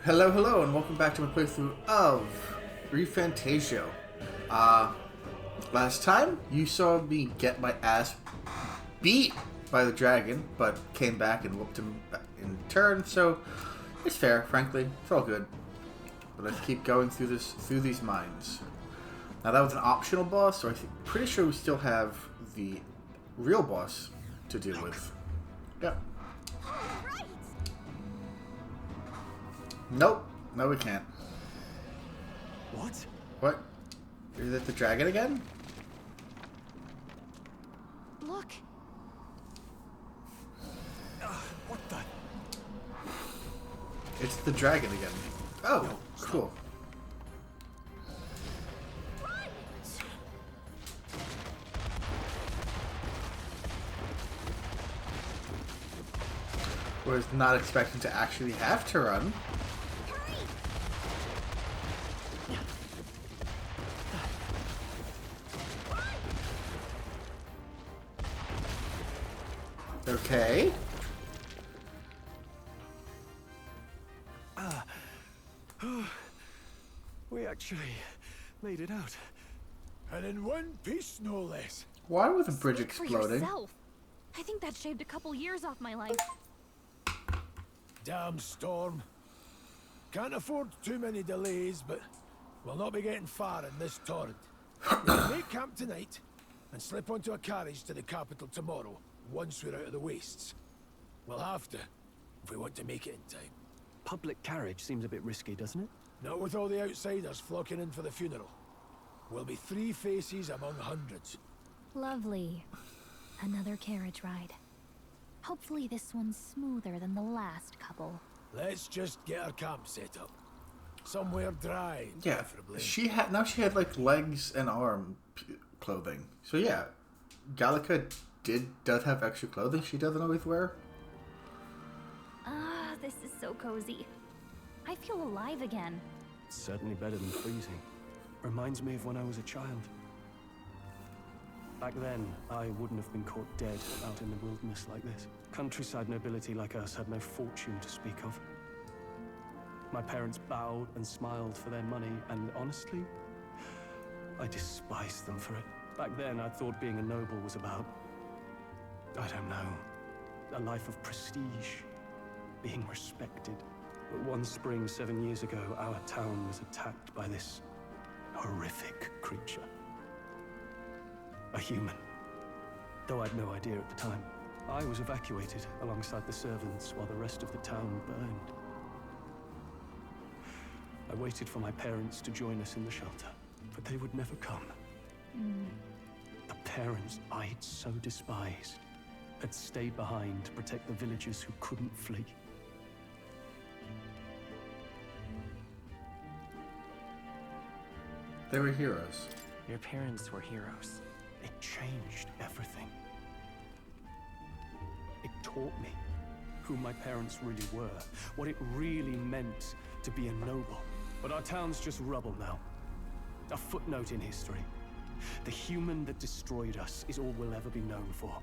Hello, hello, and welcome back to my playthrough of ReFantazio. Last time you saw me get my ass beat by the dragon, but came back and whooped him in turn, so it's fair, frankly. It's all good. But let's keep going through these mines. Now that was an optional boss, so pretty sure we still have the real boss to deal with. Yep. Nope. No, we can't. What? What? Is it the dragon again? Look. What the? It's the dragon again. Oh, No, cool. Was not expecting to actually have to run. Okay. We actually made it out. And in one piece, no less. Why was the bridge Speak for exploding? yourself. I think that shaved a couple years off my life. Damn storm. Can't afford too many delays, but we'll not be getting far in this torrent. We'll make camp tonight and slip onto a carriage to the capital tomorrow, once we're out of the wastes. We'll have to, if we want to make it in time. Public carriage seems a bit risky, doesn't it? Not with all the outsiders flocking in for the funeral. We'll be three faces among hundreds. Lovely. Another carriage ride. Hopefully this one's smoother than the last couple. Let's just get our camp set up. Somewhere dry, Yeah, preferably. she had like legs and arm clothing. So yeah, Gallica does have extra clothing she doesn't always wear. Ah, this is so cozy. I feel alive again. It's certainly better than freezing. Reminds me of when I was a child. Back then, I wouldn't have been caught dead out in the wilderness like this. Countryside nobility like us had no fortune to speak of. My parents bowed and smiled for their money, and honestly, I despised them for it. Back then, I thought being a noble was about, I don't know, a life of prestige, being respected. But one spring 7 years ago, our town was attacked by this horrific creature. A human. Though I'd no idea at the time. I was evacuated alongside the servants while the rest of the town burned. I waited for my parents to join us in the shelter, but they would never come. The parents I'd so despised had stayed behind to protect the villagers who couldn't flee. They were heroes. Your parents were heroes. It changed everything. It taught me who my parents really were, what it really meant to be a noble. But our town's just rubble now. A footnote in history. The human that destroyed us is all we'll ever be known for.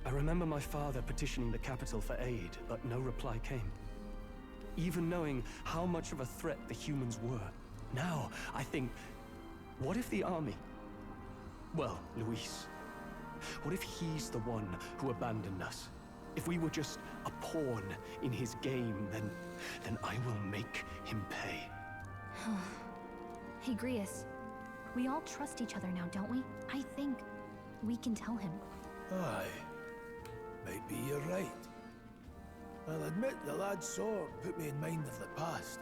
I remember my father petitioning the capital for aid, but no reply came. Even knowing how much of a threat the humans were. Now, I think, what if the army? Well, Luis. What if he's the one who abandoned us? If we were just a pawn in his game, then I will make him pay. Hey, Grius. We all trust each other now, don't we? I think we can tell him. Aye. Might be you're right. I'll admit the lad's sword put me in mind of the past.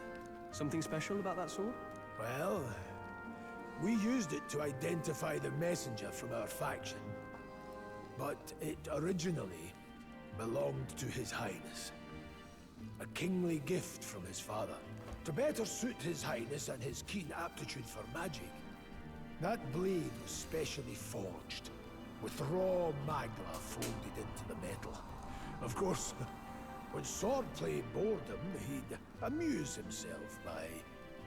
Something special about that sword? Well, we used it to identify the messenger from our faction. But it originally belonged to His Highness. A kingly gift from his father, to better suit His Highness and his keen aptitude for magic. That blade was specially forged, with raw magla folded into the metal. Of course, when swordplay bored him, he'd amuse himself by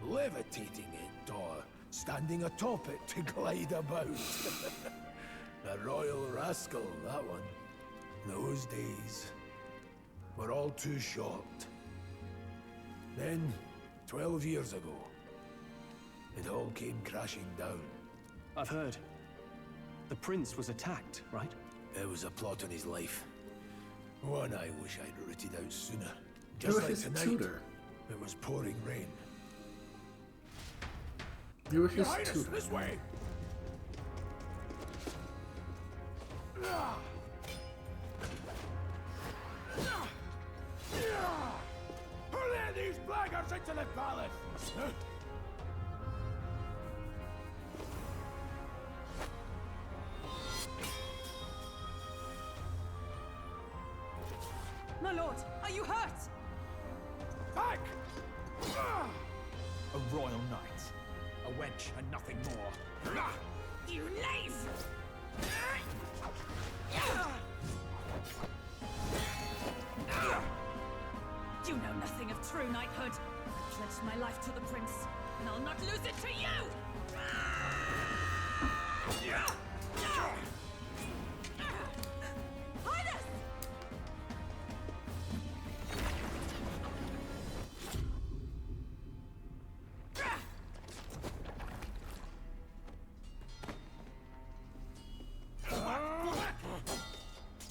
levitating it or standing atop it to glide about. A royal rascal, that one. Those days were all too short. Then, 12 years ago, it all came crashing down. I've heard. The prince was attacked, right? There was a plot on his life. One I wish I'd rooted out sooner. Who Just was like his tonight, tutor? it was pouring rain. You were Your his Highness, tutor. this way! Who let these blackguards into the palace? My lord, are you hurt? Back! A royal knight. A wench and nothing more. You knave! You know nothing of true knighthood. I pledged my life to the prince, and I'll not lose it to you! Highness!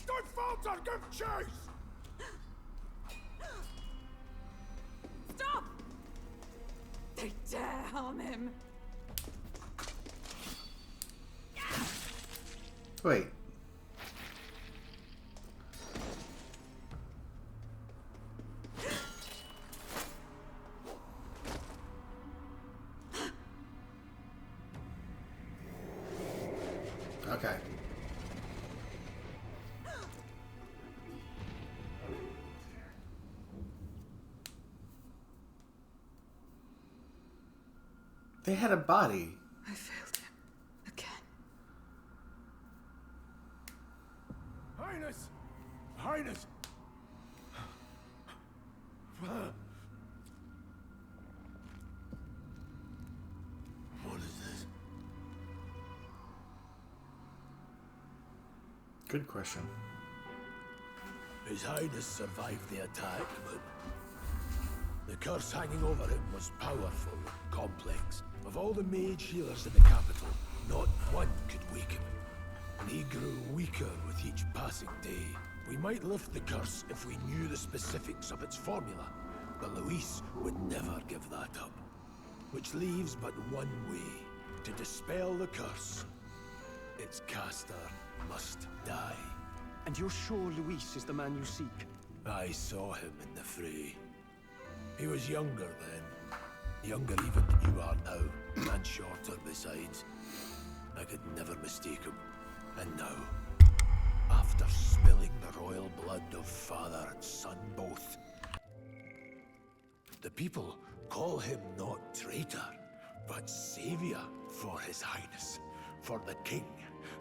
Don't falter! Give chase! Stop! They dare harm him. Wait. Okay. They had a body. I failed him. Again. Highness! Highness! What is this? Good question. His Highness survived the attack, but the curse hanging over him was powerful and complex. Of all the mage healers in the capital, not one could wake him. And he grew weaker with each passing day. We might lift the curse if we knew the specifics of its formula, but Luis would never give that up. Which leaves but one way to dispel the curse. Its caster must die. And you're sure Luis is the man you seek? I saw him in the fray. He was younger then. Younger even than you are now, and shorter besides. I could never mistake him. And now, after spilling the royal blood of father and son both, the people call him not traitor, but savior for his highness, for the king,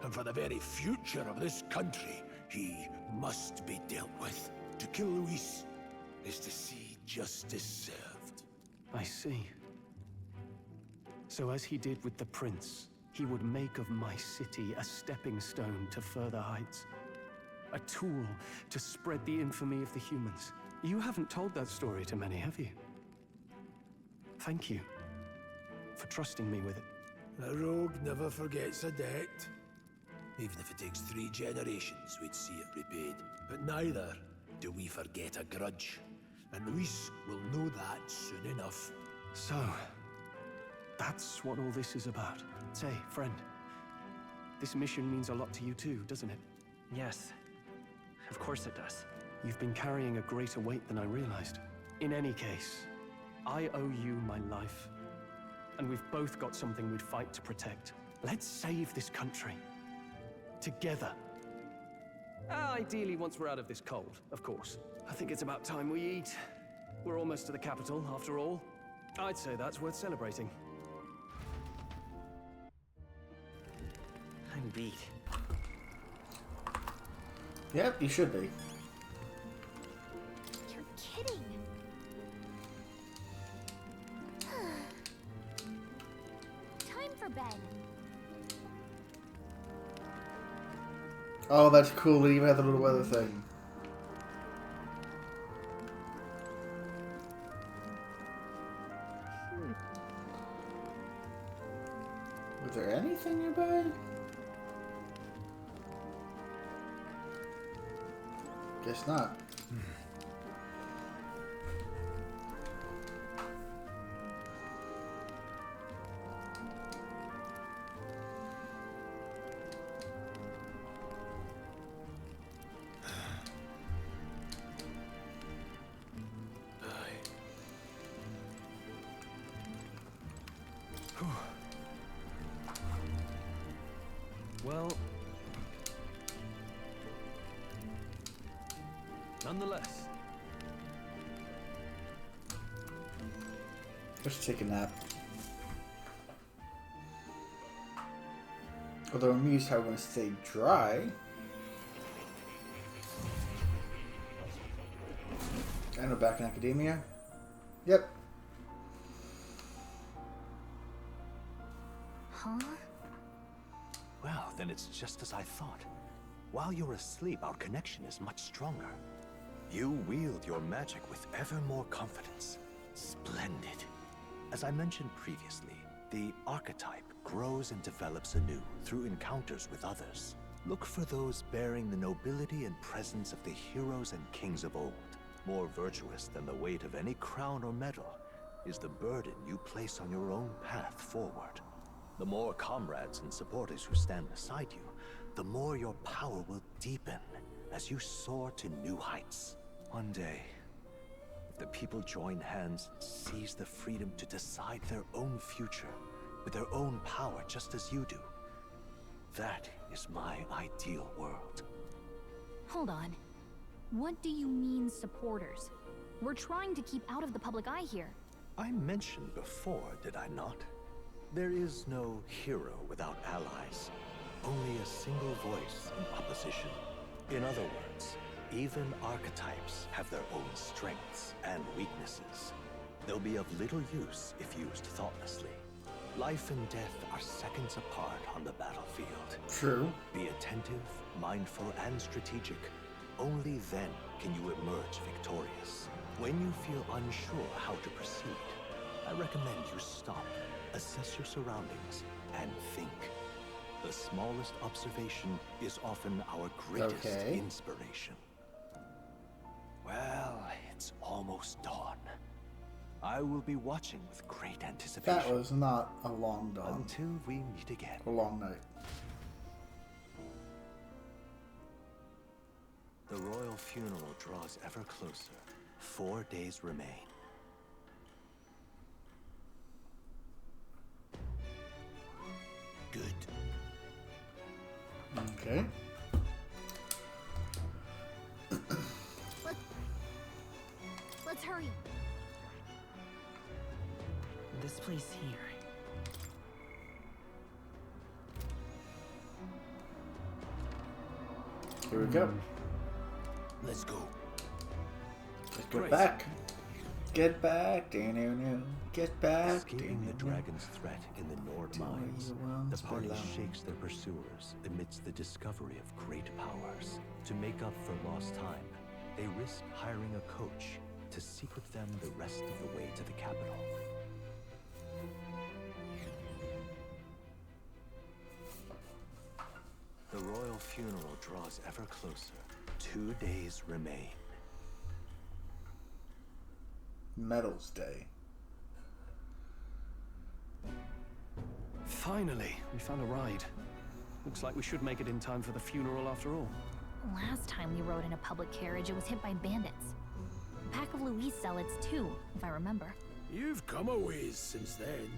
and for the very future of this country. He must be dealt with. To kill Luis is to see justice served. I see. So as he did with the prince, he would make of my city a stepping stone to further heights. A tool to spread the infamy of the humans. You haven't told that story to many, have you? Thank you for trusting me with it. A rogue never forgets a debt. Even if it takes 3 generations, we'd see it repaid. But neither do we forget a grudge. And Luis will know that soon enough. So, that's what all this is about. Say, friend, this mission means a lot to you too, doesn't it? Yes. Of course it does. You've been carrying a greater weight than I realized. In any case, I owe you my life. And we've both got something we'd fight to protect. Let's save this country. Together. Ideally, once we're out of this cold, of course. I think it's about time we eat. We're almost to the capital, after all. I'd say that's worth celebrating. I'm beat. Yep, you should be. You're kidding. Time for bed. Oh, that's cool. It even had the little weather thing. Is there anything nearby? Guess not. Well, nonetheless, Let's take a nap. Although I'm amused how I'm going to stay dry. I know, back in academia. Yep. Huh? Well, then it's just as I thought. While you're asleep, our connection is much stronger. You wield your magic with ever more confidence. Splendid. As I mentioned previously, the archetype grows and develops anew through encounters with others. Look for those bearing the nobility and presence of the heroes and kings of old. More virtuous than the weight of any crown or medal is the burden you place on your own path forward. The more comrades and supporters who stand beside you, the more your power will deepen as you soar to new heights. One day, if the people join hands and seize the freedom to decide their own future with their own power just as you do, that is my ideal world. Hold on. What do you mean, supporters? We're trying to keep out of the public eye here. I mentioned before, did I not? There is no hero without allies. Only a single voice in opposition. In other words, even archetypes have their own strengths and weaknesses. They'll be of little use if used thoughtlessly. Life and death are seconds apart on the battlefield. True. Be attentive, mindful, and strategic. Only then can you emerge victorious. When you feel unsure how to proceed, I recommend you stop, assess your surroundings, and think. The smallest observation is often our greatest inspiration. Well, it's almost dawn. I will be watching with great anticipation. That was not a long dawn. Until we meet again. A long night. The royal funeral draws ever closer. 4 days remain. Good. Okay. Let's hurry. This place here. Here we go. Let's go. Let's go back. Get back. Get back. Escaping the dragon's threat in the Nord mines, the party shakes their pursuers amidst the discovery of great powers. To make up for lost time, they risk hiring a coach to seek with them the rest of the way to the capital. The royal funeral draws ever closer. 2 days remain. Medals Day. finally, we found a ride. Looks like we should make it in time for the funeral after all. Last time we rode in a public carriage, it was hit by bandits. A pack of Louise zealots too, if I remember. You've come a ways since then.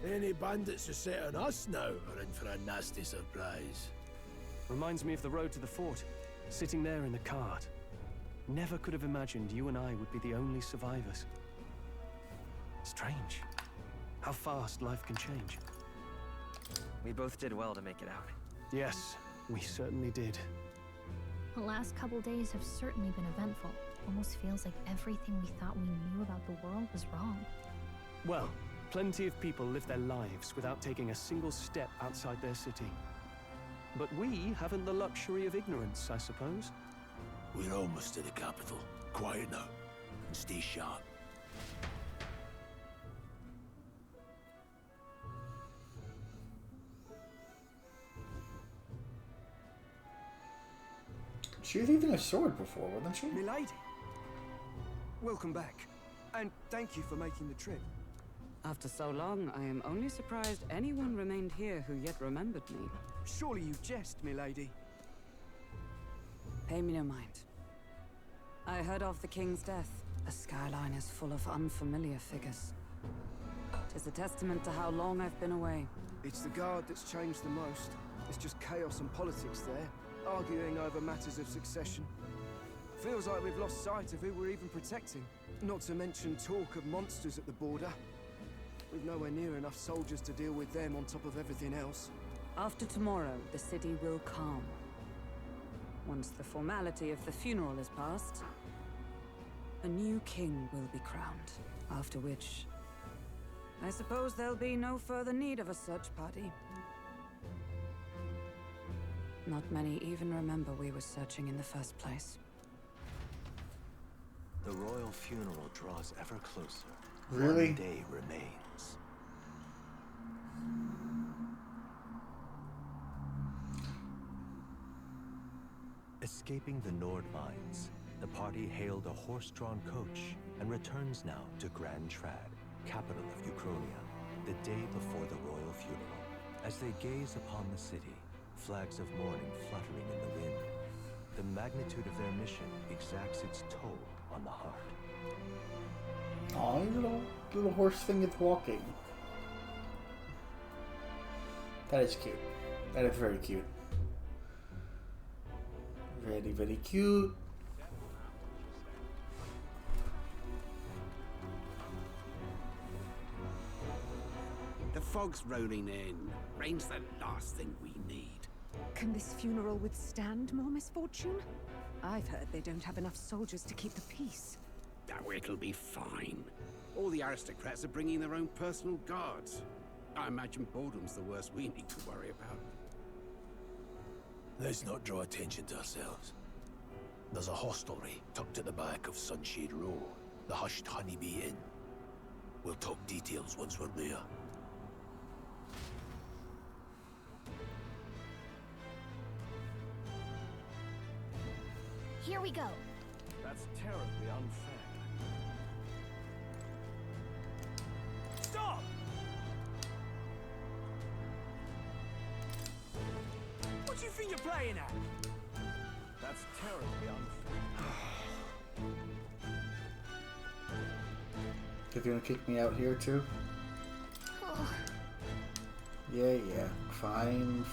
Any bandits who set on us now are in for a nasty surprise. Reminds me of the road to the fort, sitting there in the cart. Never could have imagined you and I would be the only survivors. Strange. How fast life can change. We both did well to make it out. Yes, we certainly did. The last couple days have certainly been eventful. Almost feels like everything we thought we knew about the world was wrong. Well, plenty of people live their lives without taking a single step outside their city. But we haven't the luxury of ignorance, I suppose. We're almost to the capital. Quiet now, and stay sharp. She was using a sword before, wasn't she? Milady, welcome back, and thank you for making the trip. After so long, I am only surprised anyone remained here who yet remembered me. Surely you jest, milady. Pay me no mind. I heard of the king's death. The skyline is full of unfamiliar figures. 'Tis a testament to how long I've been away. It's the guard that's changed the most. It's just chaos and politics there, arguing over matters of succession. Feels like we've lost sight of who we're even protecting. Not to mention talk of monsters at the border. We've nowhere near enough soldiers to deal with them on top of everything else. After tomorrow, the city will calm. Once the formality of the funeral is past, a new king will be crowned. After which, I suppose there'll be no further need of a search party. Not many even remember we were searching in the first place. The royal funeral draws ever closer. Really? One day remains. Escaping the Nord mines, the party hailed a horse-drawn coach and returns now to Grand Trad, capital of Uchronia, the day before the royal funeral. As they gaze upon the city, flags of mourning fluttering in the wind, the magnitude of their mission exacts its toll on the heart. Aw, little horse thing is walking. That is cute. That is very cute. Very, very cute. The fog's rolling in. Rain's the last thing we need. Can this funeral withstand more misfortune? I've heard they don't have enough soldiers to keep the peace. Oh, it'll be fine. All the aristocrats are bringing their own personal guards. I imagine boredom's the worst we need to worry about. Let's not draw attention to ourselves. There's a hostelry tucked at the back of Sunshade Row, the Hushed Honeybee Inn. We'll talk details once we're there. Here we go. That's terribly unfair. Stop! What do you think you're playing at? That's terribly unfair. You're gonna kick me out here too? Oh, Yeah. Fine.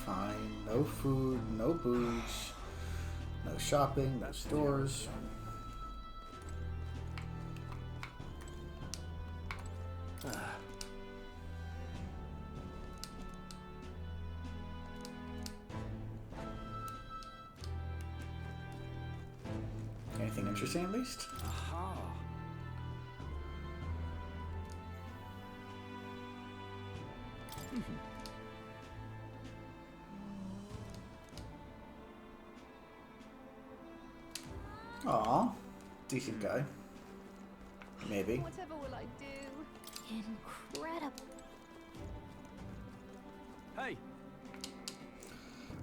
No food, no booze, no shopping, no stores. Anything interesting at least? Aha. Aw, decent guy. Maybe. whatever will I do? incredible. Hey,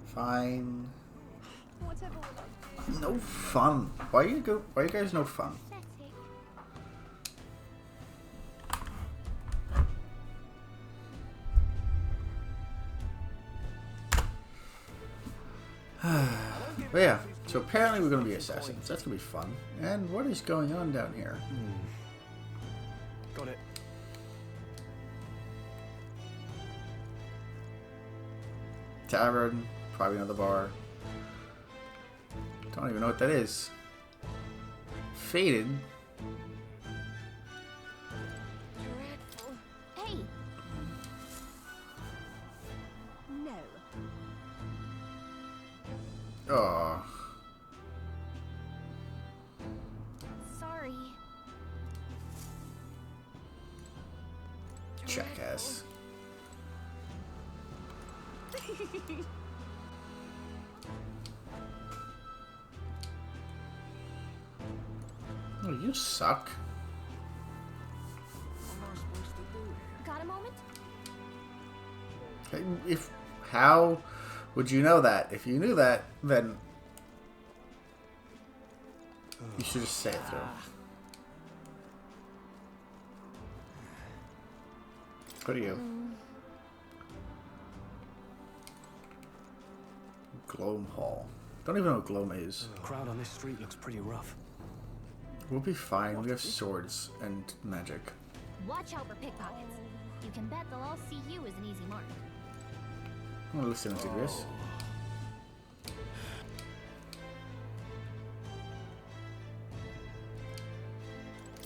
Fine. Whatever will I do? No fun. Why you guys no fun? But yeah, so apparently we're going to be assassins. That's going to be fun. And what is going on down here? got it. Tavern, probably another bar. Don't even know what that is. Faded. Dreadful. Hey! No. Oh, Sorry. jackass. Oh, you suck. What am I supposed to do here? Got a moment? How would you know that? If you knew that, then You should just say it though. What are you? Gloam Hall. Don't even know what Gloam is. The crowd on this street looks pretty rough. We'll be fine. We have swords and magic. Watch out for pickpockets. You can bet they'll all see you as an easy mark. I'm gonna listen to this.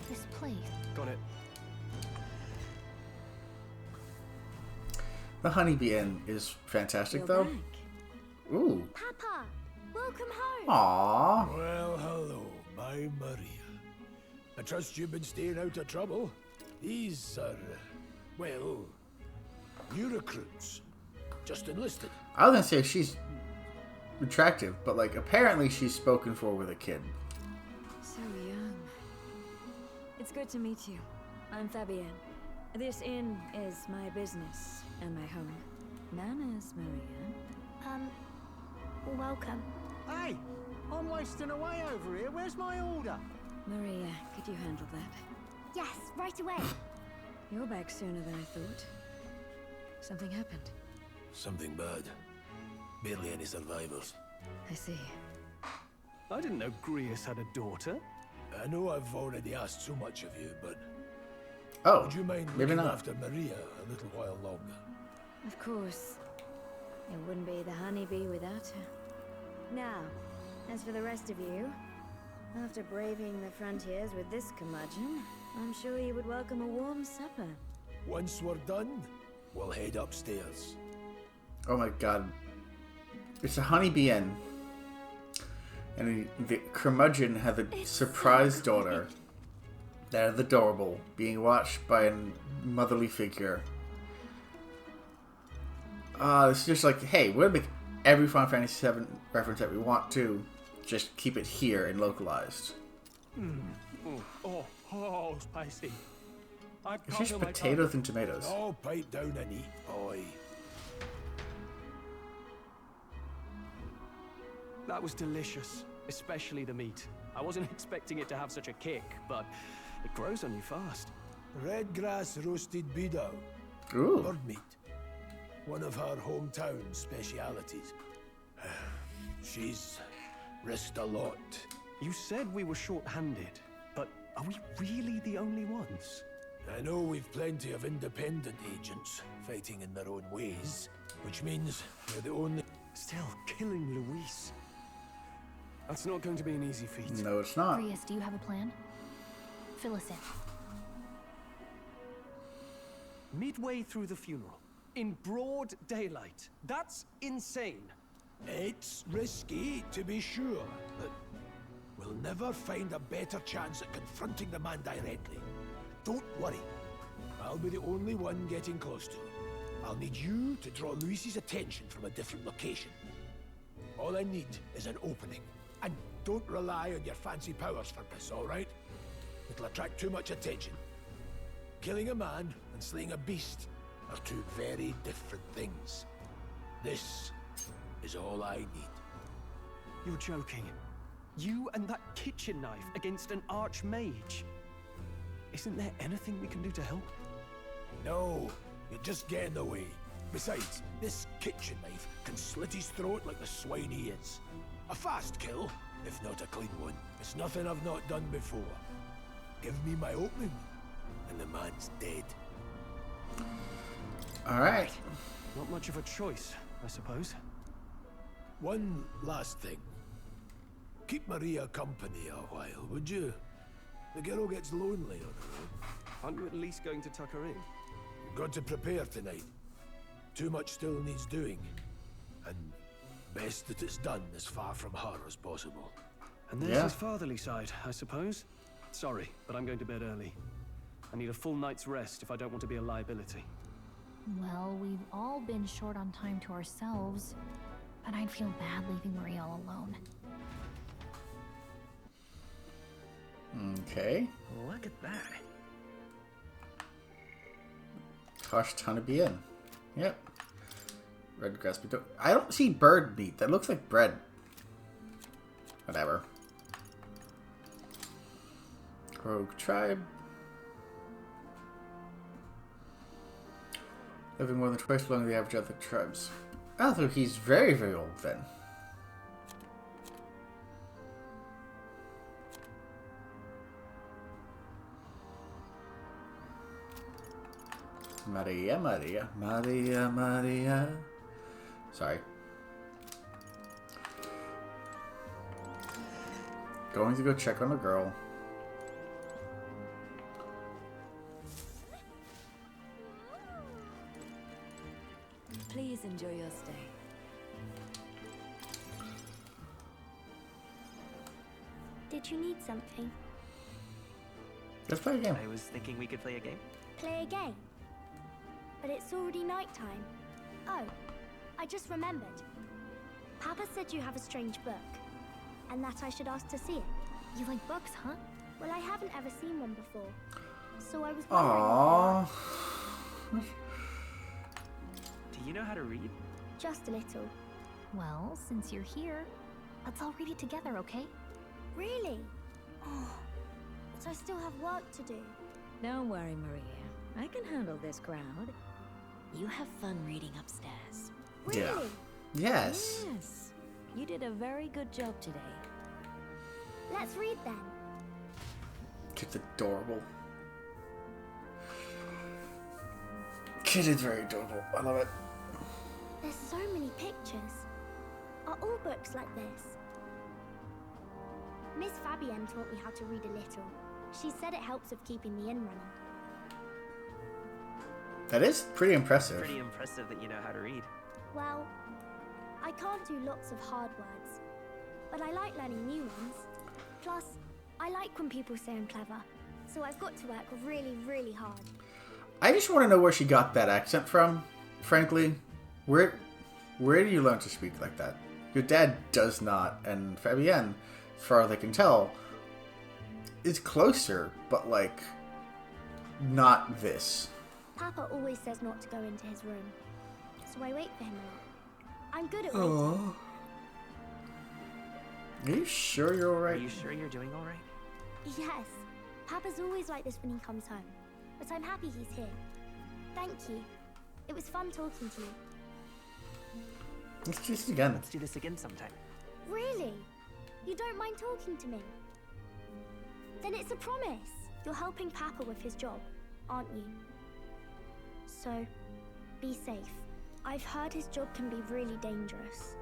This place. Got it. The Honeybee Inn is fantastic, though. Ooh. Papa, welcome home. Aww. Well, hello, my Maria. I trust you've been staying out of trouble. These are, well, new recruits. Just enlisted. I was gonna say she's attractive, but like apparently she's spoken for with a kid. So young. It's good to meet you. I'm Fabienne. This inn is my business and my home. Manners, Maria. Welcome. Hey, I'm wasting away over here. Where's my order? Maria, could you handle that? Yes, right away. You're back sooner than I thought. Something happened. Something bad. Barely any survivors. I see. I didn't know Grius had a daughter. I know I've already asked so much of you, but Oh, would you mind maybe looking not. after Maria a little while longer? Of course. It wouldn't be the honeybee without her. Now, as for the rest of you, after braving the frontiers with this curmudgeon, I'm sure you would welcome a warm supper. Once we're done, we'll head upstairs. Oh my god. It's a Honeybee Inn. And the curmudgeon had a surprise daughter. That is adorable, being watched by a motherly figure. It's just like, hey, we're gonna make every Final Fantasy VII reference that we want to. Just keep it here and localized. Oh, spicy. It's just potatoes and tomatoes. Oh, pipe down and eat, boy. That was delicious, especially the meat. I wasn't expecting it to have such a kick, but it grows on you fast. Red grass roasted beedou. Ooh. Bird meat. One of her hometown specialities. She's risked a lot. You said we were short-handed, but are we really the only ones? I know we've plenty of independent agents fighting in their own ways, which means we're the only... Still, killing Luis. That's not going to be an easy feat. No, it's not. Grius, do you have a plan? Fill us in. Midway through the funeral, in broad daylight. That's insane. It's risky, to be sure, but we'll never find a better chance at confronting the man directly. Don't worry. I'll be the only one getting close to him. I'll need you to draw Luis's attention from a different location. All I need is an opening. And don't rely on your fancy powers for this, all right? It'll attract too much attention. Killing a man and slaying a beast are two very different things. This is all I need. You're joking. You and that kitchen knife against an archmage. Isn't there anything we can do to help? No, you're just getting in the way. Besides, this kitchen knife can slit his throat like the swine he is. A fast kill, if not a clean one. It's nothing I've not done before. Give me my opening, and the man's dead. Alright. Not much of a choice, I suppose. One last thing. Keep Maria company a while, would you? The girl gets lonely on her own. Aren't you at least going to tuck her in? You've got to prepare tonight. Too much still needs doing. And best that it's done as far from her as possible. And there's his fatherly side, I suppose. Sorry, but I'm going to bed early. I need a full night's rest if I don't want to be a liability. Well, we've all been short on time to ourselves, but I'd feel bad leaving Maria all alone. Okay. Look at that. Kosh Honeybee Inn. Yep. Red grass beet. I don't see bird meat. That looks like bread. Whatever. Rogue tribe. Living more than twice as long as the average other tribes. Although he's very, very old then. Maria, Maria, Maria, Maria. Sorry. Going to go check on a girl. Please enjoy your stay. Did you need something? Let's play a game. I was thinking we could play a game. Play a game? But it's already nighttime. Oh, I just remembered. Papa said you have a strange book, and that I should ask to see it. You like books, huh? Well, I haven't ever seen one before, so I was Aww. wondering. Do you know how to read? Just a little. Well, since you're here, let's all read it together, okay? Really? Oh, but I still have work to do. Don't worry, Maria. I can handle this crowd. You have fun reading upstairs. Really? Yeah. Yes. Yes. You did a very good job today. Let's read then. Kid's adorable. Kid is very adorable. I love it. There's so many pictures. Are all books like this? Miss Fabienne taught me how to read a little. She said it helps with keeping the inn running. That is pretty impressive. Pretty impressive that you know how to read. Well, I can't do lots of hard words, but I like learning new ones. Plus, I like when people say I'm clever, so I've got to work really, really hard. I just want to know where she got that accent from, frankly. Where do you learn to speak like that? Your dad does not, and Fabienne, as far as I can tell, is closer, but like, not this. Papa always says not to go into his room, so I wait for him a lot. I'm good at waiting. Aww. Are you sure you're alright? Are you sure you're doing alright? Yes. Papa's always like this when he comes home, but I'm happy he's here. Thank you. It was fun talking to you. Let's do this again. Let's do this again sometime. Really? You don't mind talking to me? Then it's a promise. You're helping Papa with his job, aren't you? So, be safe. I've heard his job can be really dangerous.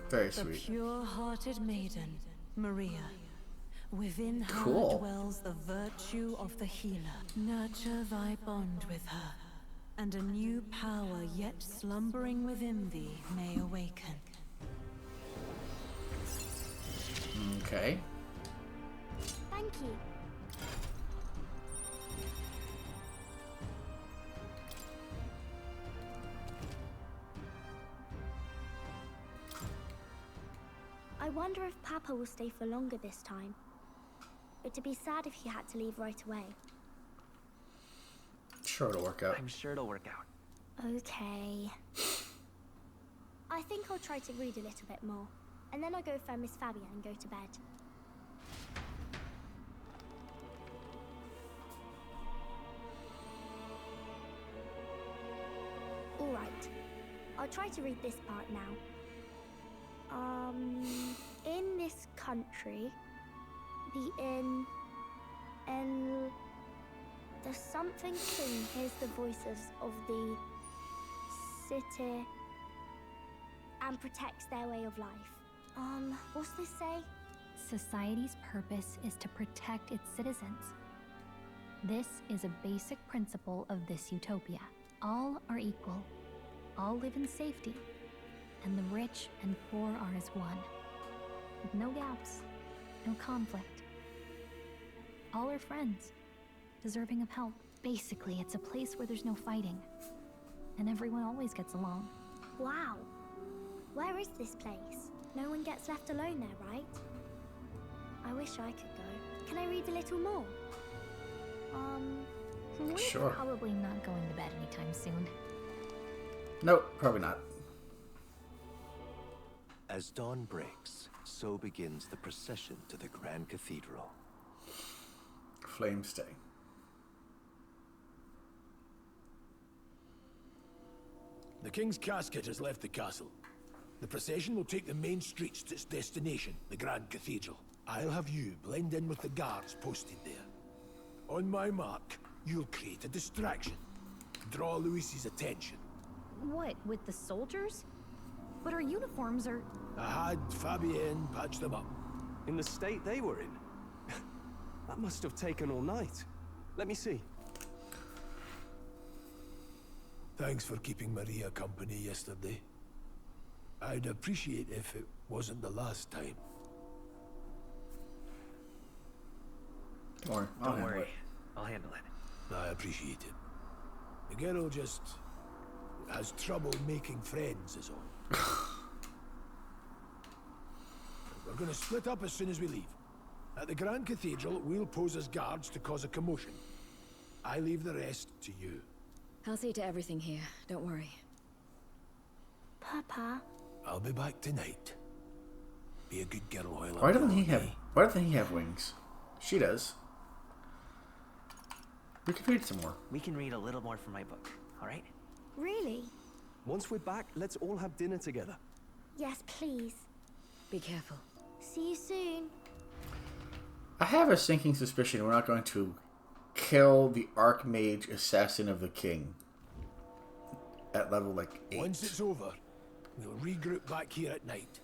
Very The sweet. pure-hearted maiden, Maria. Within her Cool. dwells the virtue of the healer. Nurture thy bond with her, and a new power yet slumbering within thee may awaken. Okay. Thank you. I wonder if Papa will stay for longer this time. It'd be sad if he had to leave right away. Sure, it'll work out. I'm sure it'll work out. Okay. I think I'll try to read a little bit more, and then I'll go find Miss Fabienne and go to bed. Alright. I'll try to read this part now. In this country, the the something king hears the voices of the city and protects their way of life. What's this say? Society's purpose is to protect its citizens. This is a basic principle of this utopia. All are equal. All live in safety. And the rich and poor are as one. With no gaps, no conflict. All are friends, deserving of help. Basically, it's a place where there's no fighting. And everyone always gets along. Wow. Where is this place? No one gets left alone there, right? I wish I could go. Can I read a little more? We're Sure. probably not going to bed anytime soon. Nope, probably not. As dawn breaks, So begins the procession to the Grand Cathedral. Flame stay. The King's casket has left the castle. The procession will take the main streets to its destination, the Grand Cathedral. I'll have you blend in with the guards posted there. On my mark, you'll create a distraction. Draw Luis's attention. What, with the soldiers? But our uniforms are... I had Fabienne patch them up. In the state they were in? That must have taken all night. Let me see. Thanks for keeping Maria company yesterday. I'd appreciate if it wasn't the last time. Don't worry. I'll handle it. I appreciate it. The girl just has trouble making friends is all. We're gonna split up as soon as we leave. At the Grand Cathedral, we'll pose as guards to cause a commotion. I leave the rest to you. I'll see to everything here, don't worry. Papa. I'll be back tonight. Be a good girl while Why doesn't he have wings? She does. We can read some more. We can read a little more from my book, alright? Really? Once we're back, let's all have dinner together. Yes, please. Be careful. See you soon. I have a sinking suspicion we're not going to kill the Archmage Assassin of the King at level like 8. Once it's over, we'll regroup back here at night.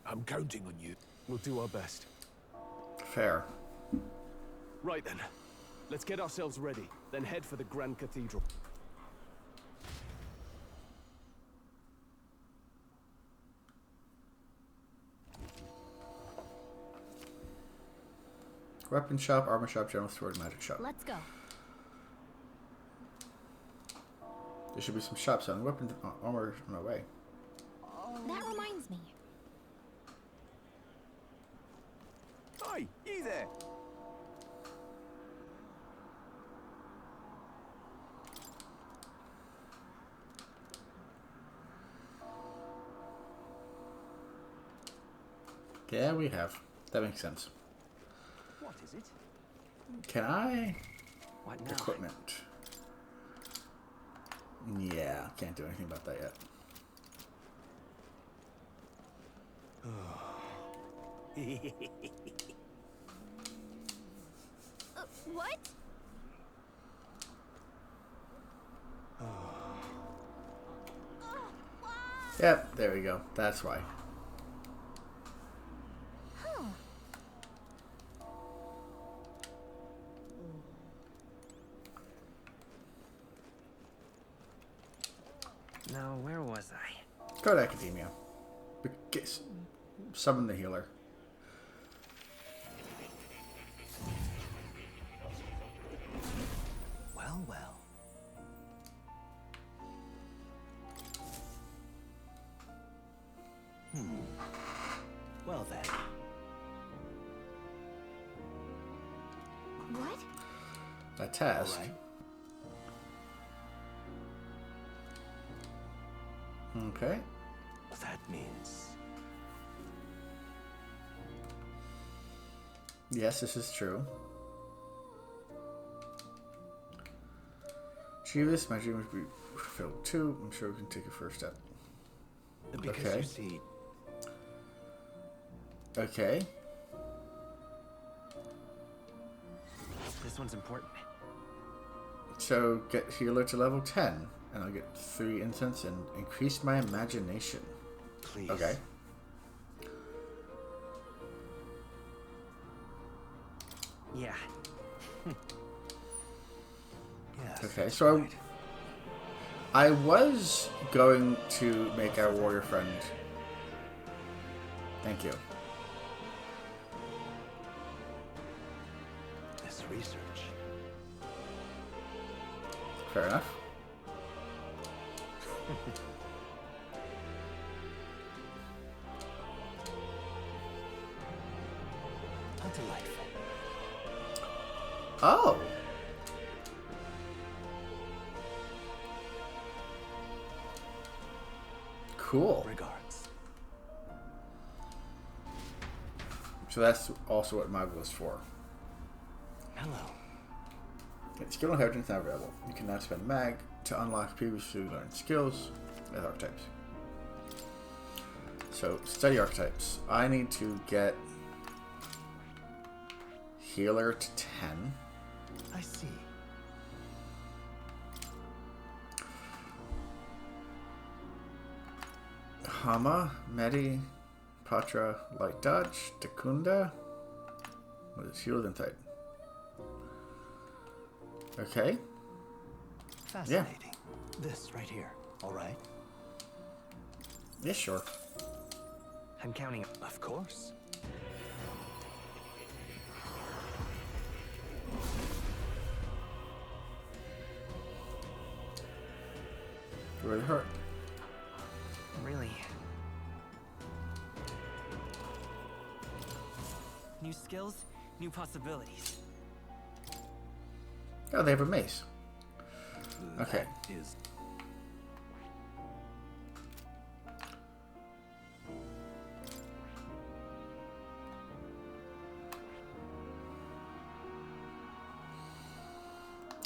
I'm counting on you. We'll do our best. Fair. Right then. Let's get ourselves ready, then head for the Grand Cathedral. Weapon shop, armor shop, general store, and magic shop. Let's go. There should be some shops on weapons, armor on my way. That reminds me. Hi, you there! Yeah, we have. That makes sense. What is it? Can I? What now? Equipment. Yeah, can't do anything about that yet. What? Yep, there we go. That's why. Now, where was I? Go to Academia. Summon the healer. Well, well. Well then. What? A task. Right. Okay. That means... Yes, this is true. Achieve this, my dream would be fulfilled too. I'm sure we can take a first step. Because Okay. you see... Okay. This one's important. So, get healer to level 10. And I'll get 3 incense and increase my imagination. Please. Okay. Yeah. Yes, Okay, that's so right. I was going to make our warrior friend. Thank you. This research. Fair enough. How delightful. Oh. Cool. Regards. So that's also what Mago is for. Hello. Okay, skill inheritance now available. You can now spend mag to unlock previously learned skills with archetypes. So, study archetypes. I need to get healer to 10. I see. Hama, Medi, Patra, Light Dodge, Takunda. What is shield and tight? Okay. Fascinating. This right here. All right. Yeah, sure. I'm counting. Of course. Really hurt. Really. New skills, new possibilities. Oh, they have a mace. Okay. That is.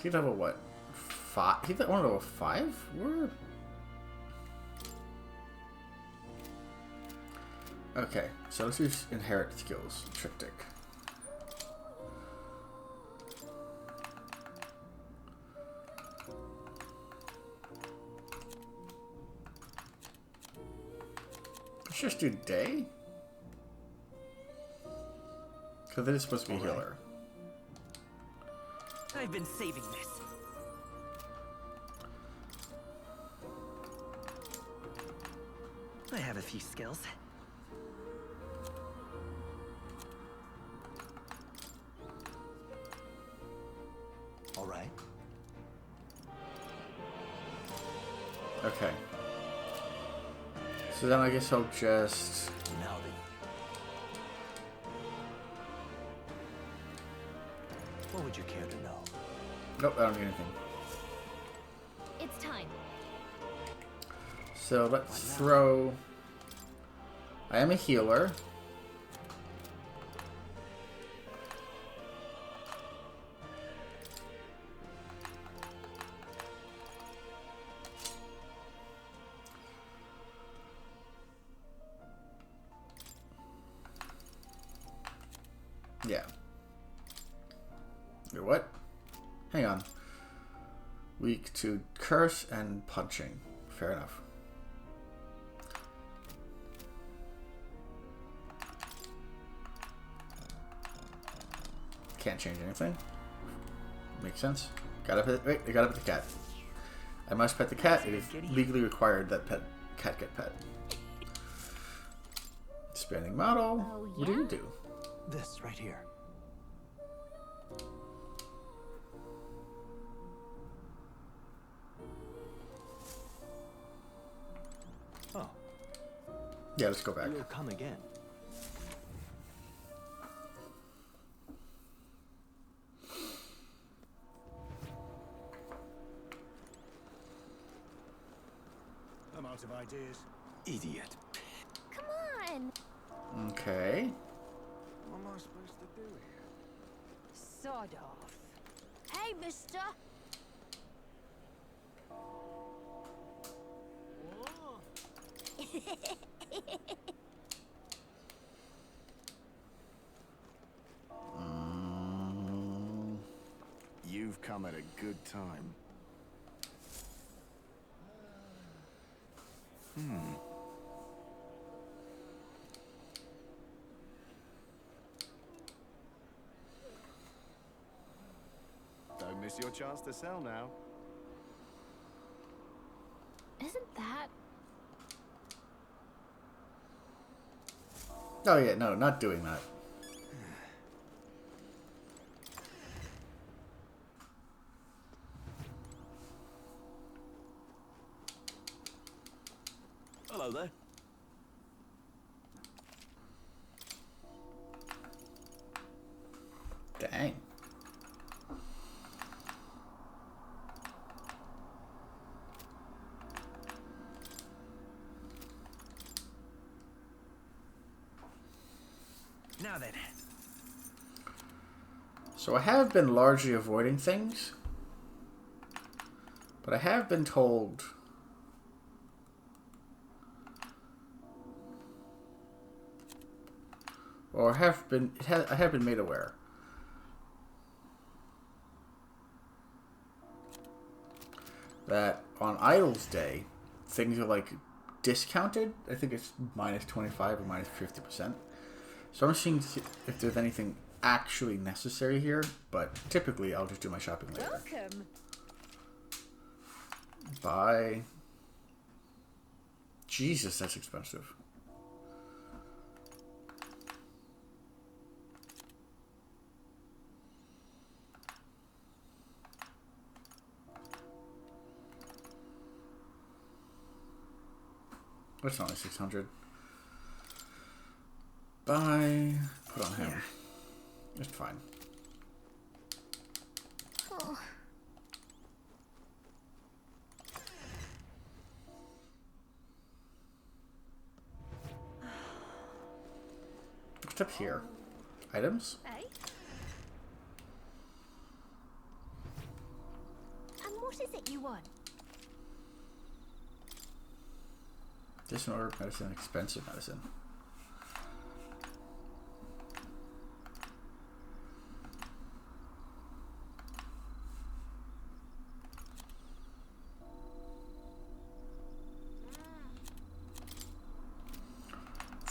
He's level what? 5? He's at one level 5? We're... Okay, so let's use inherit skills. Triptych. Let's just do day? Because it is supposed to be healer. I've been saving this. I have a few skills. All right. Okay. So then I guess I'll just... Now what would you care to know? Nope, I don't need anything. It's time. So let's throw... I am a healer. Yeah. You're what? Hang on. Weak to curse and punching. Fair enough. Can't change anything. Makes sense. Gotta pet. Wait, I gotta pet the cat. I must pet the cat. It is legally required that cat get pet. Expanding model. Oh, What do you do? This right here. Oh. Yeah, let's go back. You'll come again. I'm out of ideas. Idiot. Come on. Okay. What am I supposed to do here? Sod off. Hey, mister! You've come at a good time. Don't miss your chance to sell now. Isn't that... Oh yeah, no, not doing that. Hello there. Dang. Now then. So I have been largely avoiding things, but I have been told or I have been made aware that on Idols Day things are like discounted. I think it's minus 25 or minus 50%. So I'm seeing if there's anything actually necessary here, but typically I'll just do my shopping later. Welcome. Bye. Jesus, that's expensive. That's only 600. Bye. Put on him. It's fine. Oh. What's up here? Items? Eh? And what is it you want? Disordered medicine, expensive medicine.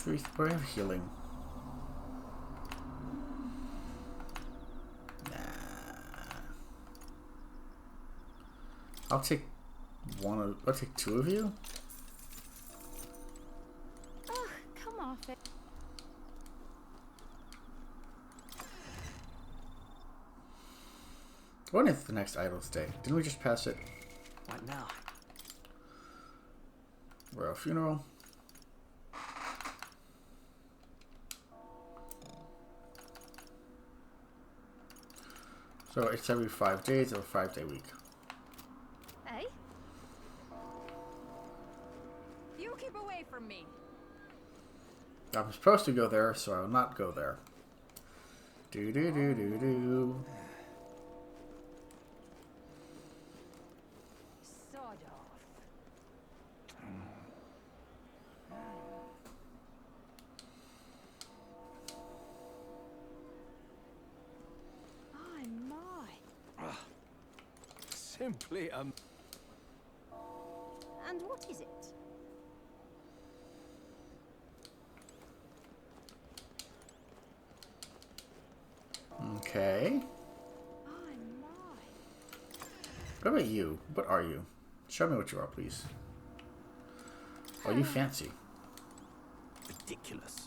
We have healing. Nah. I'll take I'll take 2 of you. Oh, come off it. When is the next Idols Day? Didn't we just pass it? What now? Royal funeral. So it's every 5 days of a 5-day week. Eh? You keep away from me. I'm supposed to go there, so I will not go there. Do do do do do. Sod off. Simply And what is it? Okay. What about you? What are you? Show me what you are, please. Oh, you fancy. Ridiculous.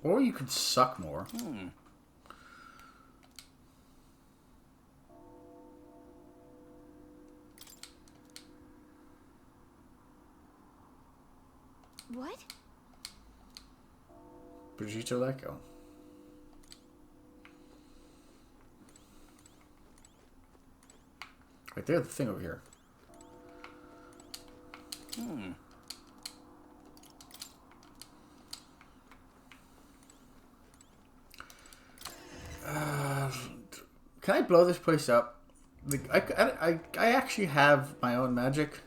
Or you could suck more. What? Brigitte Lecco. Right there, the thing over here. Can I blow this place up? I actually have my own magic.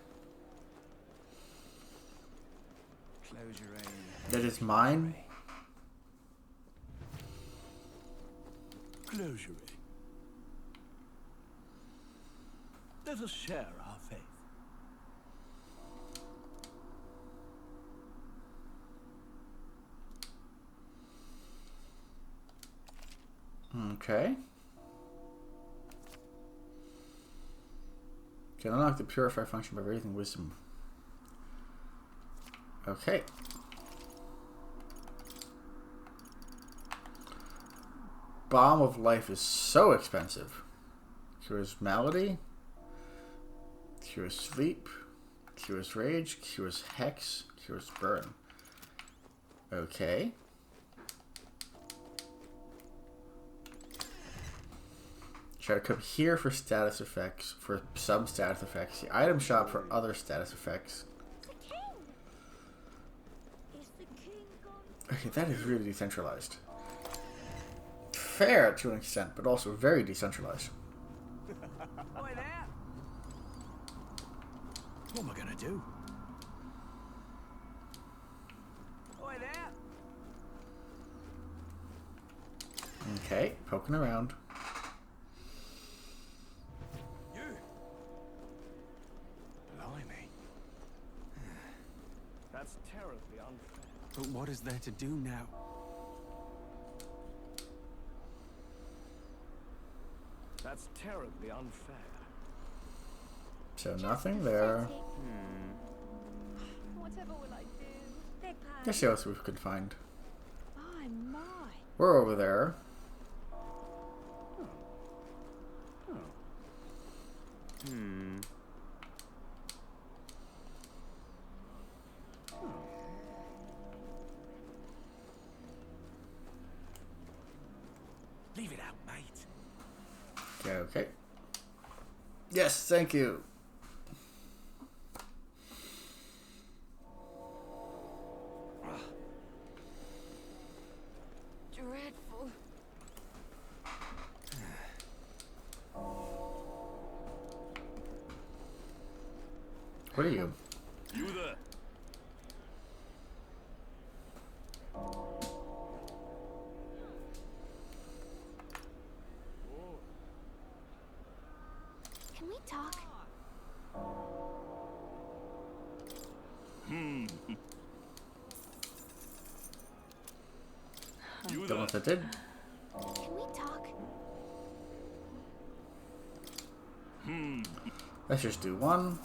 Close your aim. That is mine. Close your aim. Let us share our faith. Okay. Can unlock the purify function by raising wisdom. Okay. Balm of Life is so expensive. Cures malady. Cures sleep. Cures rage. Cures hex. Cures burn. Okay. Try to come here for status effects, for some status effects. The item shop for other status effects. Okay, that is really decentralized. Fair to an extent, but also very decentralized. Oi there! What am I gonna do? Oi there! Okay, poking around. You! Blimey. That's terribly unfair. But what is there to do now? That's terribly unfair. So nothing there. Whatever will I do? Let's see what else we can find. My, my. We're over there. Leave it out, mate. Okay, okay. Yes, thank you. Dreadful. What are you? You there? Can we talk? You Don't know there? what that did. Can we talk? Let's just do one.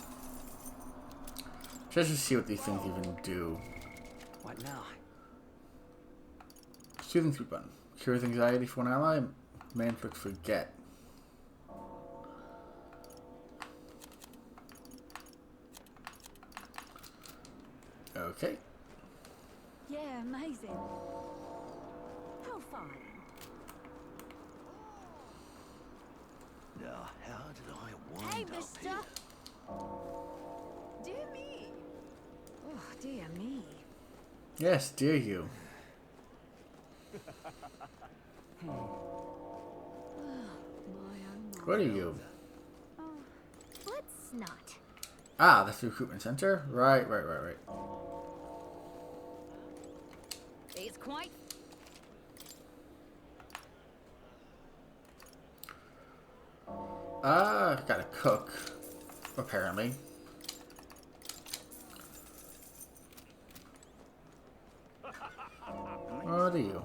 Just to see what these things even do. What now? Soothing sleep button. Cures anxiety for one ally. Main click forget. Okay. Yeah, amazing. How fine. Now, how did I wind Hey, up mister! here? Dear me. Oh, dear me. Yes, dear you. What are you? Let's not. Ah, that's the recruitment center? Right. It's quite. Gotta cook. Apparently. What are you?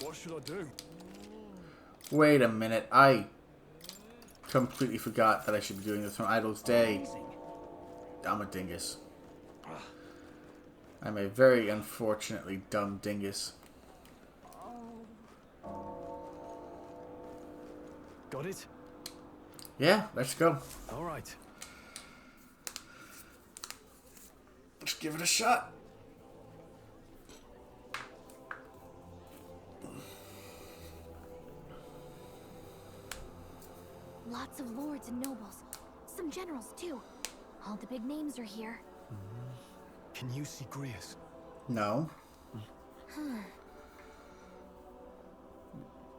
What should I do? Wait a minute. I completely forgot that I should be doing this on Idol's Day. I'm a dingus. I'm a very unfortunately dumb dingus. Got it? Yeah, let's go. All right. Let's give it a shot. Lots of lords and nobles. Some generals, too. All the big names are here. Can you see Grius? No.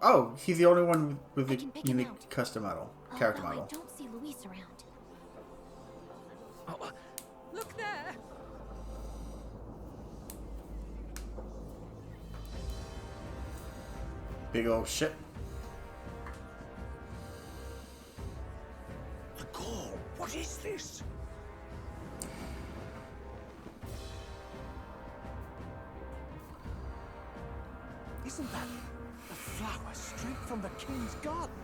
Oh, he's the only one with the unique custom model, character model. I don't see Luis around. Look there. Big old shit. The gall, what is this? Isn't that a flower straight from the king's garden?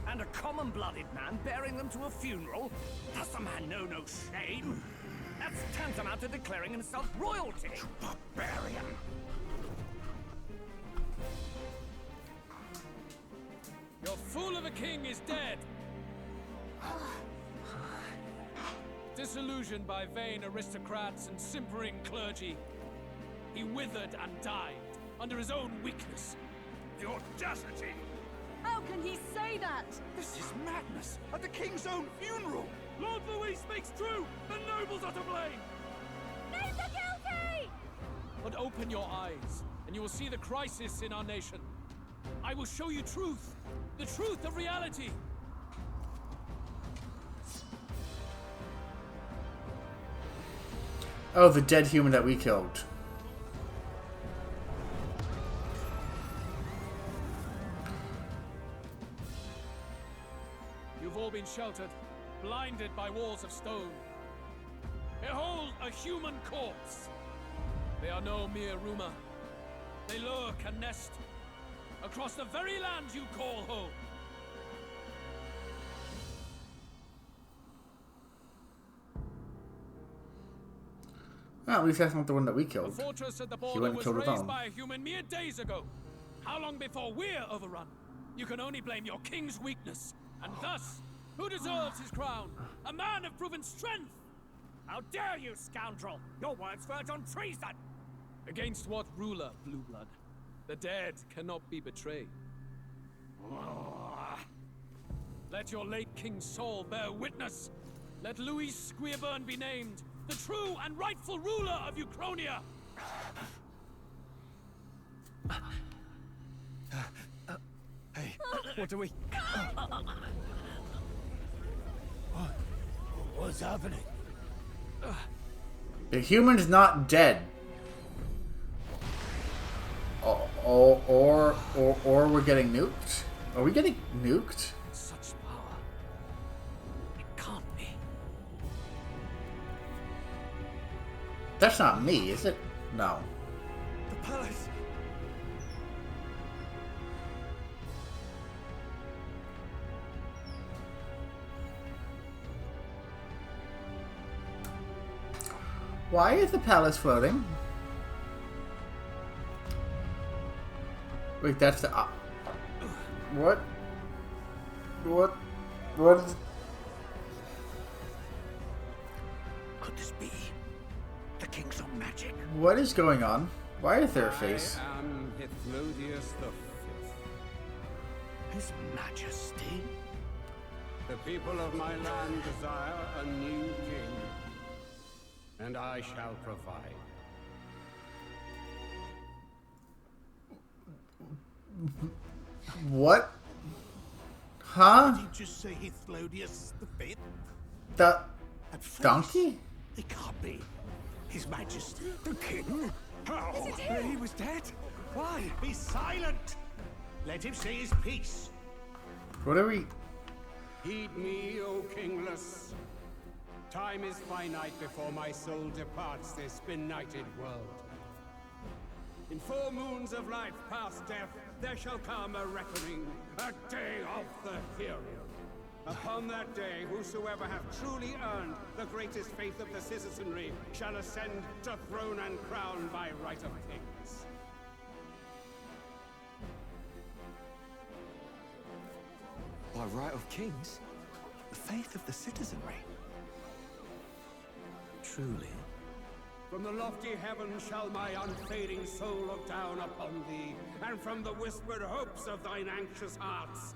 And a common-blooded man bearing them to a funeral? Does the man know no shame? That's tantamount to declaring himself royalty. You barbarian! You're fool of a king is dead. Disillusioned by vain aristocrats and simpering clergy, he withered and died under his own weakness. The audacity! How can he say that? This is madness! At the king's own funeral! Lord Louis speaks true! The nobles are to blame! Name the guilty! But open your eyes, and you will see the crisis in our nation. I will show you truth, the truth of reality. Oh, the dead human that we killed. You've all been sheltered, blinded by walls of stone. Behold a human corpse. They are no mere rumor. They lurk and nest across the very land you call home. Well, at least that's not the one that we The killed. fortress at the He border went and was killed raised his own. by a human mere days ago. How long before we're overrun? You can only blame your king's weakness. And thus, who deserves his crown? A man of proven strength! How dare you, scoundrel! Your words verge on treason! Against what ruler, Blue Blood? The dead cannot be betrayed. Let your late king's soul bear witness. Let Louis Squeerburn be named the true and rightful ruler of Uchronia. Hey, what do we... What's happening? The human is not dead. Or we're getting nuked? Are we getting nuked? Such power. It can't be. That's not me, is it? No. The palace! Why is the palace floating? Wait, that's the... what? What? What is... Could this be the king's own magic? What is going on? Why is there a face? I am Hithlodius the Fifth. His Majesty? The people of my land desire a new king, and I shall provide. What? Huh? Did you just say Hithlodius the Fifth? The... At first, donkey? It can't be. His Majesty, the king? How? He was dead? Why? Be silent! Let him say his piece. What are we... Heed me, O kingless. Time is finite before my soul departs this benighted world. In 4 moons of life past death, there shall come a reckoning, a day of the hero. Upon that day, whosoever hath truly earned the greatest faith of the citizenry shall ascend to throne and crown by right of kings. By right of kings? The faith of the citizenry? Truly? From the lofty heavens shall my unfading soul look down upon thee, and from the whispered hopes of thine anxious hearts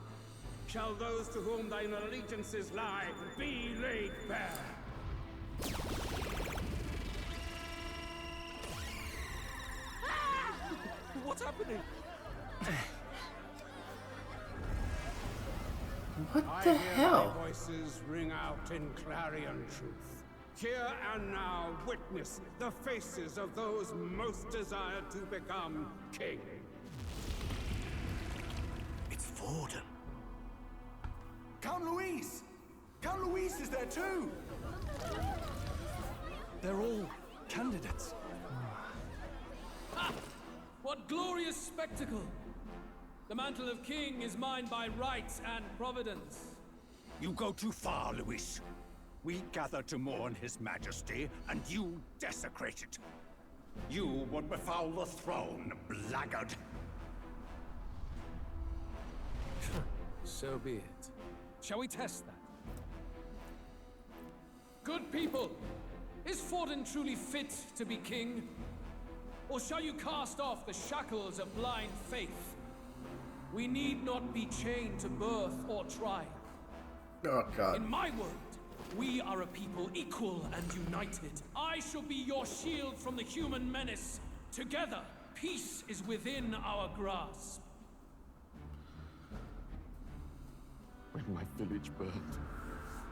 shall those to whom thine allegiances lie be laid bare. What's happening? What the hell? Thy voices ring out in clarion truth. Here and now witness the faces of those most desired to become king. It's Vorden. Count Louise! Count Louise is there too! They're all candidates. Ah! What glorious spectacle! The mantle of king is mine by right and providence. You go too far, Louis. We gather to mourn his majesty, and you desecrate it. You would befoul the throne, blackguard. So be it. Shall we test that? Good people, is Forden truly fit to be king? Or shall you cast off the shackles of blind faith? We need not be chained to birth or tribe. Oh, God. In my world, we are a people equal and united. I shall be your shield from the human menace. Together, peace is within our grasp. When my village burned,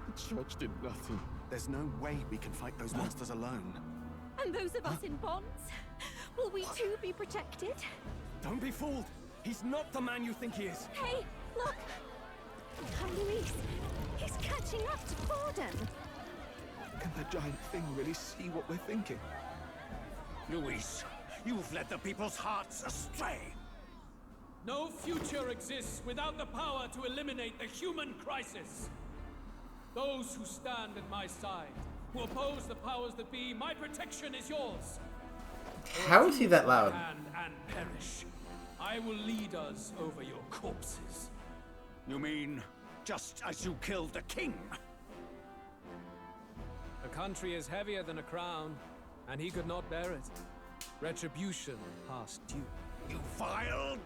the church did nothing. There's no way we can fight those monsters alone. And those of us in bonds? Will we too be protected? Don't be fooled. He's not the man you think he is. Hey, look! Luis, he's catching up to Forden. Can the giant thing really see what we're thinking? Luis, you've led the people's hearts astray. No future exists without the power to eliminate the human crisis. Those who stand at my side, who oppose the powers that be, my protection is yours. How is he that loud? And perish. I will lead us over your corpses. You mean, just as you killed the king? A country is heavier than a crown, and he could not bear it. Retribution past due. You vile...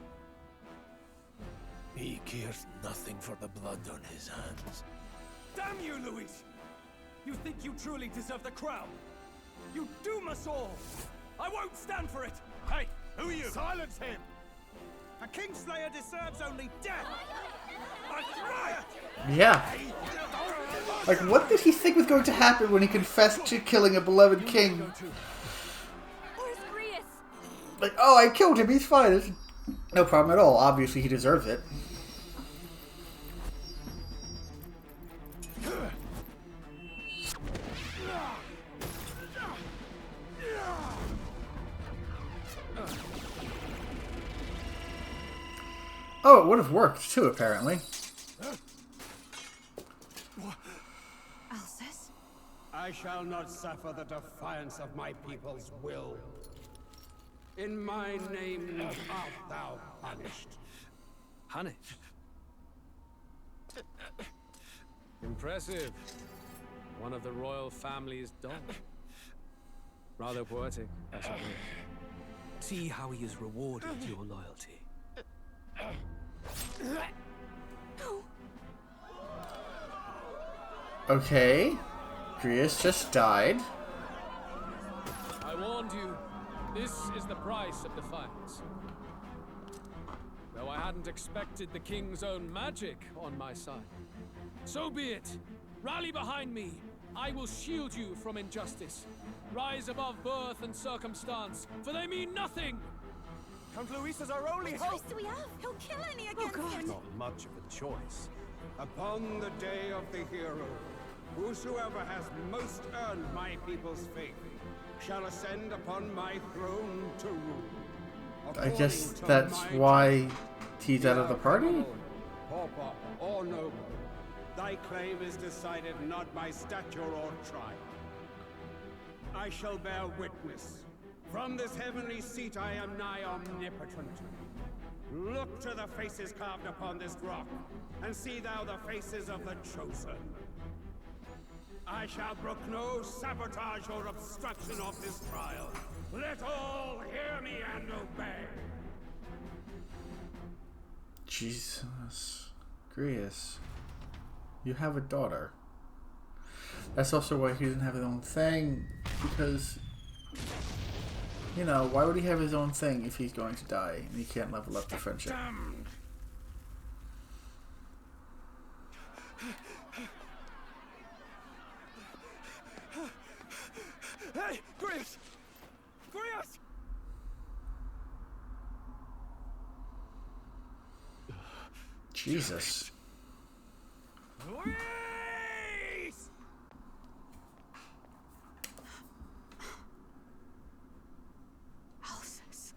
He cares nothing for the blood on his hands. Damn you, Luis! You think you truly deserve the crown? You doom us all! I won't stand for it! Hey, who are you? Silence him! A Kingslayer deserves only death! A riot! Yeah. Like, what did he think was going to happen when he confessed to killing a beloved king? Where's Grius? Like, oh, I killed him, he's fine. It's no problem at all. Obviously, he deserves it. Oh, it would have worked too, apparently. Alsus? I shall not suffer the defiance of my people's will. In my name art thou punished. Punished? Impressive. One of the royal family's dog. Rather poetic, I suppose. See how he has rewarded your loyalty. Okay. Grius just died. I warned you. This is the price of defiance. Though I hadn't expected the king's own magic on my side. So be it. Rally behind me. I will shield you from injustice. Rise above birth and circumstance, for they mean nothing. Count Luis is our only What hope! choice do we have? He'll kill any against him. Not much of a choice. Upon the day of the hero, whosoever has most earned my people's faith shall ascend upon my throne to rule. I guess that's why he's out of the party? Pauper or noble, thy claim is decided not by stature or tribe. I shall bear witness. From this heavenly seat I am nigh omnipotent. Look to the faces carved upon this rock, and see thou the faces of the chosen. I shall brook no sabotage or obstruction of this trial. Let all hear me and obey. Jesus. Grius. You have a daughter. That's also why he doesn't have his own thing, because, you know, why would he have his own thing if he's going to die and he can't level up the friendship? Damned. Hey, Grius! Grius! Jesus. Luis! Alsus.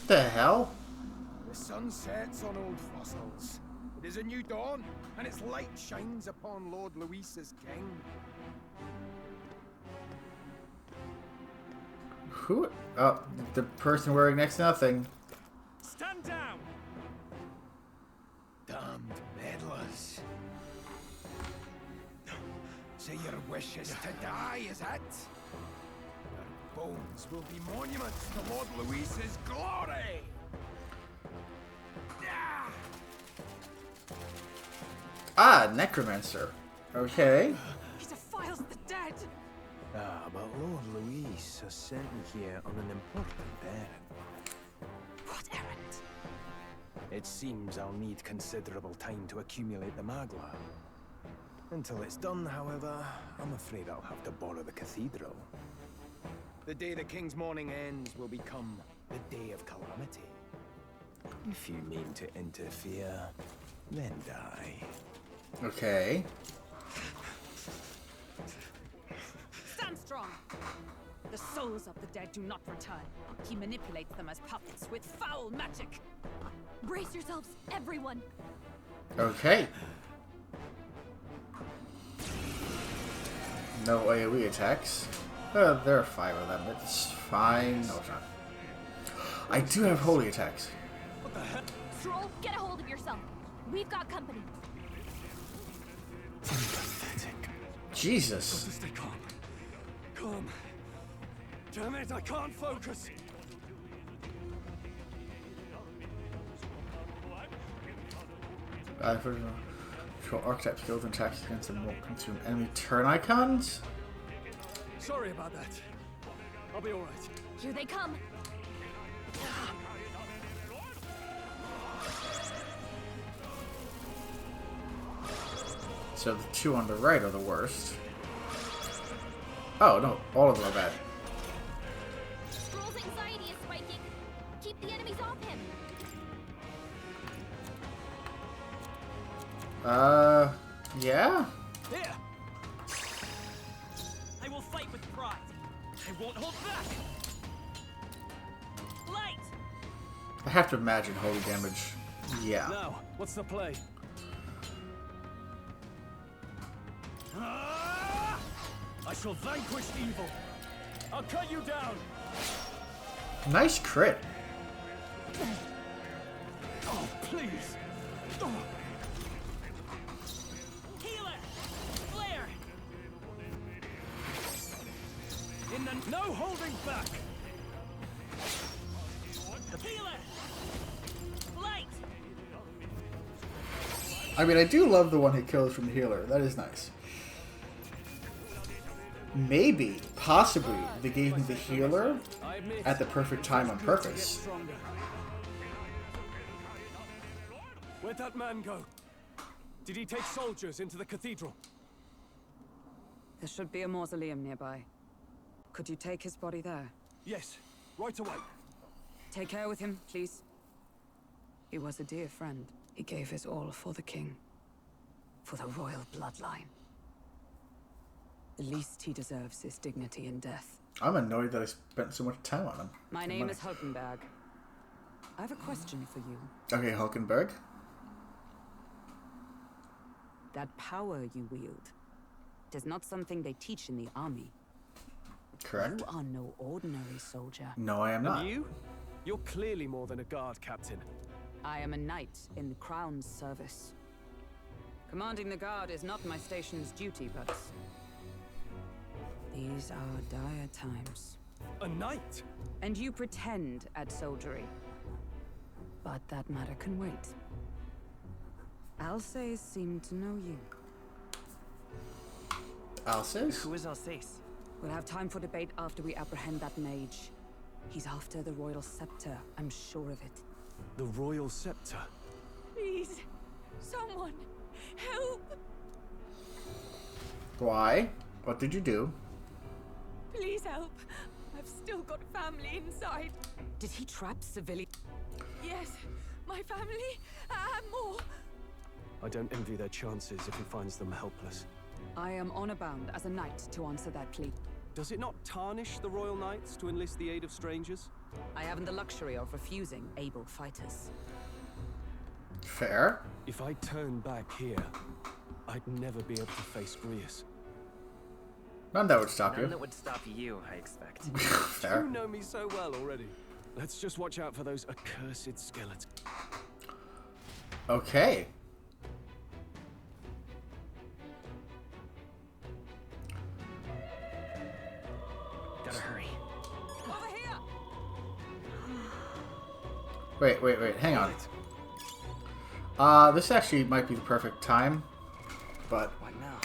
The hell? The sun sets on old fossils. It is a new dawn, and its light shines upon Lord Luis as king. Who? Oh, the person wearing next to nothing. Stand down! Damned meddlers. So your wish is to die, is it? Your bones will be monuments to Lord Luis's glory! Ah, necromancer. Okay. He defiles the dead! Ah, but Lord Luis has sent me here on an important errand. What errand? It seems I'll need considerable time to accumulate the magla. Until it's done, however, I'm afraid I'll have to borrow the cathedral. The day the king's mourning ends will become the day of calamity. If you mean to interfere, then die. Okay. Stand strong! The souls of the dead do not return. He manipulates them as puppets with foul magic. Brace yourselves, everyone! Okay. No AoE attacks. There are 5 of them. It's fine. No, it's not. I do have holy attacks. What the heck? Stroll, get a hold of yourself. We've got company. Pathetic. Jesus. Got to stay calm. Calm. Damn it, I can't focus. For control archetype skills and attacks against them won't consume enemy turn icons. Sorry about that. I'll be alright. Here they come. So the 2 on the right are the worst. Oh no, all of them are bad. Stroll's anxiety is spiking. Keep the enemies off him. Yeah? Here! I will fight with pride. I won't hold back! Light! I have to imagine holy damage. Yeah. Now, what's the play? Ah! I shall vanquish evil. I'll cut you down. Nice crit. Oh, please. Oh. Healer! Flare! In the no holding back! Healer! Light! I mean, I do love the one hit kills from the healer. That is nice. Maybe, possibly, they gave me the healer at the perfect time on purpose. Where'd that man go? Did he take soldiers into the cathedral? There should be a mausoleum nearby. Could you take his body there? Yes, right away. Take care with him, please. He was a dear friend. He gave his all for the king. For the royal bloodline. The least he deserves is dignity in death. I'm annoyed that I spent so much time on him. My name is Hulkenberg. I have a question for you. Okay, Hulkenberg. That power you wield, it is not something they teach in the army. Correct. You are no ordinary soldier. No, I am not. And you? You're clearly more than a guard captain. I am a knight in the Crown's service. Commanding the guard is not my station's duty, but these are dire times. A knight? And you pretend at soldiery. But that matter can wait. Alsace seemed to know you. Alsace? Who is Alsace? We'll have time for debate after we apprehend that mage. He's after the royal scepter, I'm sure of it. The royal scepter? Please, someone, help! Why? What did you do? Please help. I've still got family inside. Did he trap civilians? Yes, my family, and more. I don't envy their chances if he finds them helpless. I am honor bound as a knight to answer that plea. Does it not tarnish the royal knights to enlist the aid of strangers? I haven't the luxury of refusing able fighters. Fair. If I turn back here, I'd never be able to face Grius. None that would stop None you. that would stop you, I expect. Fair. You know me so well already. Let's just watch out for those accursed skeletons. Okay. Gotta hurry. Over here! Wait. Hang on. This actually might be the perfect time, but What now?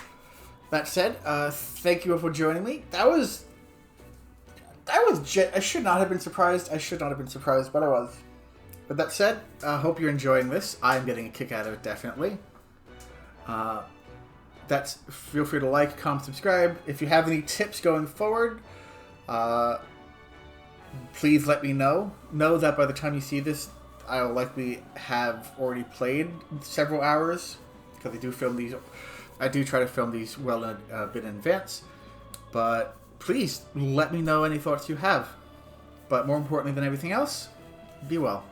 that said, thank you for joining me. I should not have been surprised. But I was. But that said, I hope you're enjoying this. I'm getting a kick out of it, definitely. Feel free to like, comment, subscribe. If you have any tips going forward, please let me know. Know that by the time you see this, I'll likely have already played several hours, because I do film these. I do try to film these well a bit in advance. But please let me know any thoughts you have. But more importantly than everything else, be well.